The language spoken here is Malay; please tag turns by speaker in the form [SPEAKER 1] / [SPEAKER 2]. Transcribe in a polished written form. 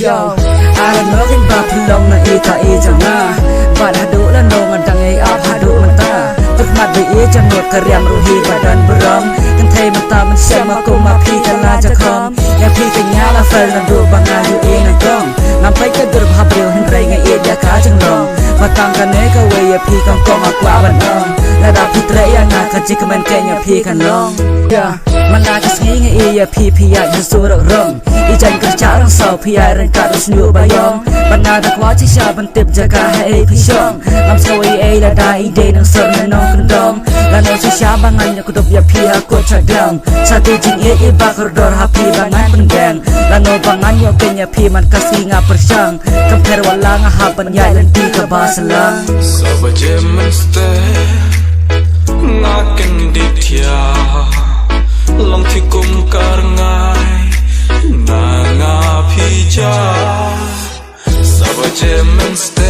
[SPEAKER 1] yo Ara no kin ba phulong na ita e janga Ba hadu la no ngan tang e ap hadu mata Tuk mat be e jang not karyam ruhi badan beram Kan thai mata man sama ko ma phi kala jakhom Ya phi kanya la fel na du banga yu e na gong Nampai ka dur bha breu hin rai nga e ya ka jang long Matang ka ne ka we ya phi kang kong akwa ban ong La da phi tre ya nga ka jik man kenya phi kan long Ya mana ka sngi nga e ya phi ya yu su ro rong I jan ka cha rang sao phi ya ran ka ru snu ba yong Bana da kwa chi sha ban tip jaga ha e phi shong Nam so e la da I de nang so na nong kan dom La no chi sha ba ngan ya ku dop ya phi ha ko cha dam Sa ti jing e ba kor dor ha phi ba ngan pen gang La no ba ngan yo kenya phi man ka si nga persang Kamper wala nga ha ban ya lan ti ka ba salang
[SPEAKER 2] So ba jemen ste nga ken di thia Long thi kum kar ngai na nga phi cha So ba jemen ste